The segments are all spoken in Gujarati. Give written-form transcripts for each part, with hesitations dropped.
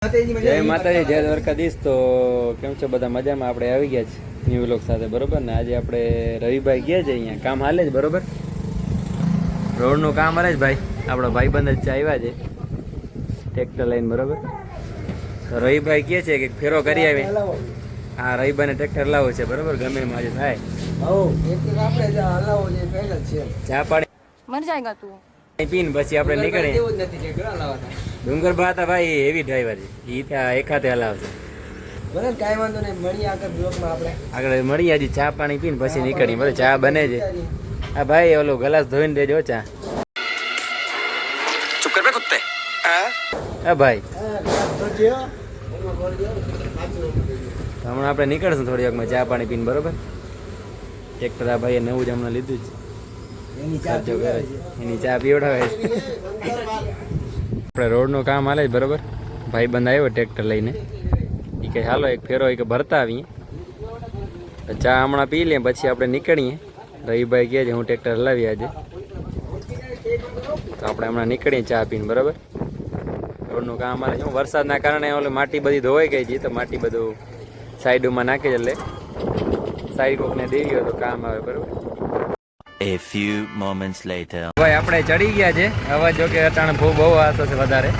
જય માતાજી, જય દ્વારકાધીશ. તો કેમ છો બધા? મજામાં? આપણે આવી ગયા છે ન્યૂ વ્લોગ સાથે, બરોબર ને? આજે આપણે રવિભાઈ ગયા છે, અહીંયા કામ હાલે છે, બરોબર? રોડનું કામ હાલે છે ભાઈ. આપણો ભાઈબંધ જ આવ્યા છે ટ્રેક્ટર લઈને, બરોબર? તો રવિભાઈ કહે છે કે ફેરો કરી આવે. હા, રવિભાઈને ટ્રેક્ટર લાવવું છે, બરોબર? ગમે એમ આજે થાય. ચા પાણી મર જાયગા તું પીને પછી આપણે નીકળીએ. ડુંગર બા હતા ભાઈ, હેવી ડ્રાઈવર છે. એ ત્યાં એકાતે હલાવશે. કાંઈ વાંધો નહીં, મળીએ આગળ બ્લોગમાં આપણે. આગળ મળીએ, હજી ચા પાણી પીને પછી નીકળીએ. બરાબર, ચા બને છે. હા ભાઈ, ઓલો ગ્લાસ ધોઈને દેજો ચા. ચૂપ કર બે કુત્તે. હા ભાઈ, હમણાં આપણે નીકળશું થોડી વારમાં ચા પાણી પીને, બરોબર? ટ્રેક્ટર આ ભાઈએ નવું જ હમણાં લીધું છે, ખર્ચો કરે છે, એની ચા પીવડાવે છે. આપણે રોડનું કામ હાલે છે, બરોબર? ભાઈબંધ આવ્યો ટ્રેક્ટર લઈને. એ કહે હાલો એક ફેરો એ કે ભરતા આવીએ. ચા હમણાં પી લઈએ પછી આપણે નીકળીએ. રવિભાઈ કહે છે હું ટ્રેક્ટર હલાવી આજે, તો આપણે હમણાં નીકળીએ ચા પીને, બરોબર? રોડનું કામ હાલે છે. વરસાદના કારણે ઓલી માટી બધી ધોવાઈ ગઈ છે, તો માટી બધું સાઈડમાં નાખે છે, એટલે સાઈડ કોકને દેવી હોય તો કામ આવે, બરોબર? A few moments later. ભાઈ આપણે ચડી ગયા છે. અવાજ જો કે અટાણે બહુ આવતો છે વધારે.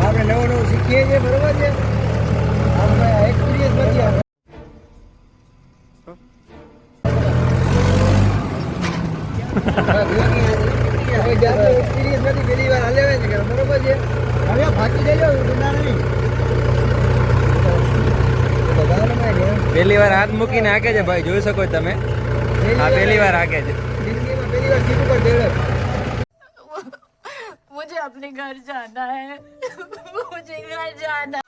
આપણે નવું શીખીએ છીએ, બરોબર છે? આપણે એક્સપિરિયન્સ નથી આપણે. એક્સપિરિયન્સ નથી, પહેલી વાર હાલે છે, બરોબર છે? હવે ફાકી જજો, ગુના નહીં. પહેલી વાર હાથ મૂકીને હાકે છે ભાઈ, જોઈ શકો તમે. હા, પહેલી વાર હાકે છે. જિંદગીમાં પહેલી વાર સીટ ઉપર ચડ્યો. मुझे अपने घर जाना है मुझे घर जाना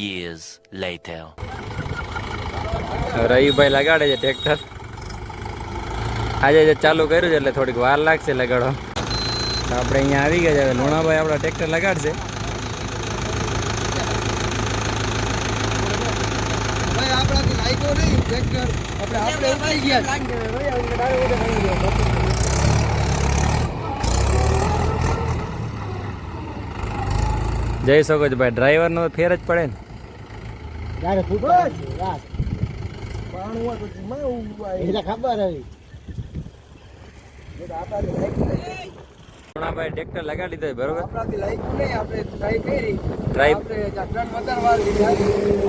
Years later. રવિભાઈ લગાડે છે ટ્રેક્ટર. આજે ચાલુ કર્યું છે એટલે થોડીક વાર લાગશે લગાડો. તો આપણે અહીંયા આવી ગયા છે. હવે લુણાભાઈ આપણા ટ્રેક્ટર લગાડશે. ભાઈ આપણાથી લાગ્યો નહીં ટ્રેક્ટર, આપણે ઉતરી ગયા. જઈ શકો છો ભાઈ, ડ્રાઈવરનો ફેર જ પડે ને. ખબર લુણાભાઈ ટ્રેક્ટર લગાડી દીધો, બરોબર? આપણાથી લાગ્યું નહીં, આપણે ટ્રાય કરી. ટ્રાય આપણે 3-4 વાર લીધી.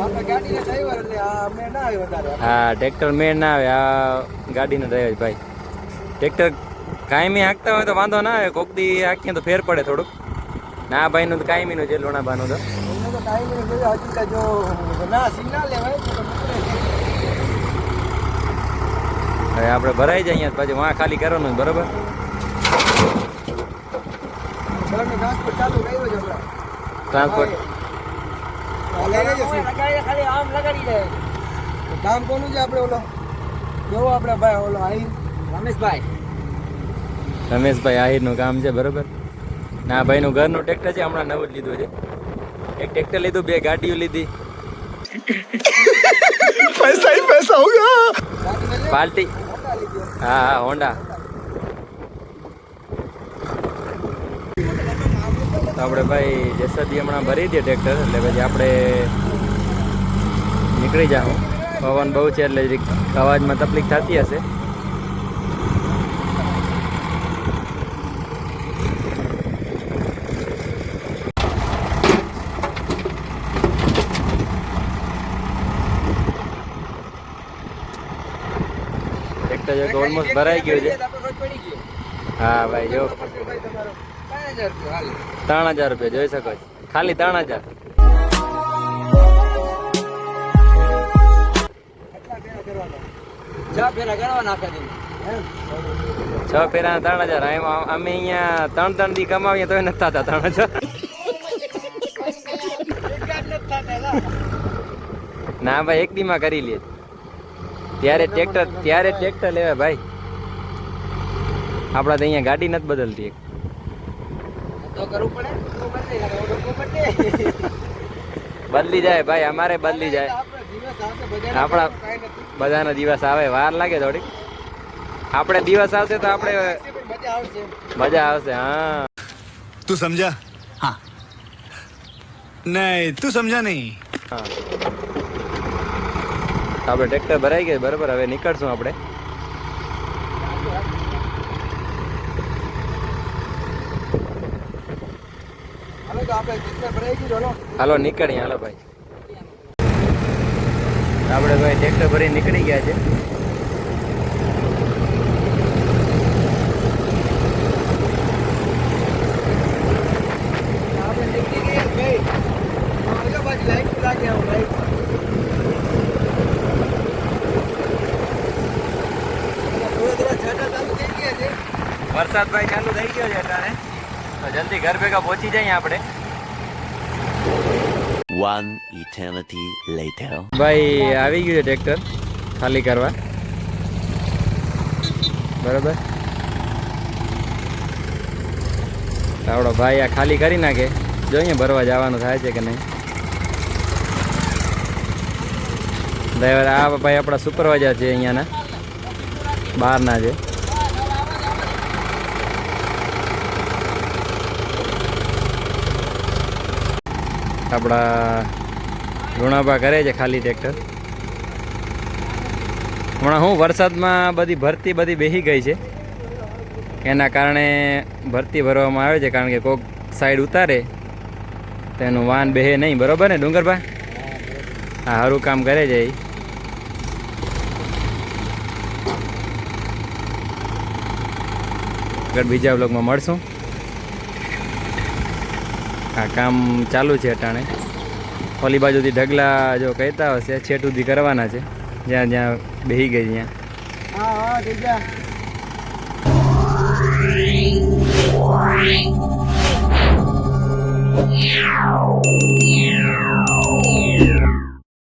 આપણે ગાડીના ડ્રાઈવર એટલે અમને ના આવે વધારે. હા, ટ્રેક્ટર મેળ ના આવે. આ ગાડીનો ડ્રાઈવર ભાઈ. ટ્રેક્ટર કાયમી હાંકતા હોય તો વાંધો ના આવે, કોક દી હાંકીએ તો ફેર પડે થોડુંક. ના ભાઈનું તો કાયમીનું છે, લુણાભાઈનું તો. એમને તો ટાઈમ નહીં જોયો. હજી જો ના સિગ્નલ લેવાય તો હવે આપણે ભરાઈ જાય અહીંયા, પછી વાં ખાલી કરવાનું, બરોબર? ટ્રાન્સપોર્ટ ચાલુ કર્યો છે આપણે. ટ્રાન્સપોર્ટ ખાલી આમ લગાડી જાય. કામ કોનું છે આપણે? ઓલો કેવો આપણે ભાઈ, ઓલો આઈ રમેશભાઈ આહિરનું કામ છે, બરોબર? ના ભાઈનું ઘરનું ટ્રેક્ટર છે, હમણાં નવું જ લીધું છે. એક ટ્રેક્ટર લીધું, 2 ગાડીઓ લીધી. પૈસા ही पैसा होगा. પાર્ટી. હા હા, હોન્ડા. તો આપણે ભાઈ જેસદી હમણાં ભરી દઈએ ટ્રેક્ટર, એટલે પછી આપણે નીકળી જાઉં. પવન બહુ છે એટલે અવાજમાં તકલીફ થતી હશે. ટ્રેક્ટર જો ઓલમોસ્ટ ભરાઈ ગયું છે. આપણે રોજ પડી ગયો. હા ભાઈ જો પછી ભાઈ તમારો 5000 રૂપિયા હાલે. 3000 રૂપિયા જોઈ શકો છો, ખાલી 3000. કેટલા ફેરા કરવાના? 6 ફેરા કરવાના આખા દિન. 6 ફેરા 3000. એમાં અમે અહીંયા 3 દી કમાવીએ તો નથી થતા 3000. ના ભાઈ એક દીમાં કરી લે ત્યારે ટ્રેક્ટર લેવાય ભાઈ. આપડા તો અહીંયા ગાડી નથી બદલતી એક. તો કરવું પડે તો બદલી નાખો, લોકો બદલે. બદલી જાય ભાઈ, અમારે બદલી જાય. આપણા દિવસ આવશે, બધાના આપણા કાંઈ નથી. બધાનો દિવસ આવે, વાર લાગે થોડી. આપણે દિવસ આવશે તો આપણે પણ મજા આવશે. મજા આવશે. હા तू समझा? हाँ नहीं तू समझा नहीं. હા આપણે ટ્રેક્ટર ભરાઈ ગયું બરાબર. હવે નીકળશું આપણે. હાલો તો આપણે કેટલા ભરાઈ ગયું, હાલો. હાલો નીકળીએ. હાલો ભાઈ, આપણે ભાઈ ટ્રેક્ટર ભરી નીકળી ગયા છે. આપણે નીકળી ગયા ભાઈ. હાલો બાજુ લાઈટ લાગે આવું લાઈટ. થોડા છાંટા ચાલુ થઈ ગયા છે. વરસાદ ભાઈ ચાલુ થઈ ગયો છે અટાણે, તો જલ્દી ઘર ભેગા પહોંચી જઈએ આપણે. One eternity later. ભાઈ આવી ગયું છે ટ્રેક્ટર ખાલી કરવા બરાબર. આપણો ભાઈ આ ખાલી કરી નાખે, જોઈએ ભરવા જવાનું થાય છે કે નહીં. ડ્રાઈવર આ ભાઈ આપણા સુપરવાઇઝર છે, અહીંયાના બહારના છે. આપણા લુણાભા કરે છે ખાલી ટ્રેક્ટર. હમણાં હું વરસાદમાં બધી ભરતી બધી બેસી ગઈ છે, એના કારણે ભરતી ભરવામાં આવે છે. કારણ કે કોઈક સાઈડ ઉતારે તો એનું વાહન બેહે નહીં. બરોબર ને ડુંગરભાઈ? હા સારું કામ કરે છે એ. આગળ બીજા બ્લોગમાં મળશું. આ કામ ચાલુ છે અટાણે. ઓલી બાજુથી ઢગલા જો કહેતા હશે છેટ સુધી કરવાના છે, જ્યાં જ્યાં બેસી ગઈ ત્યાં. હા હા થઈ ગયા. Yeah.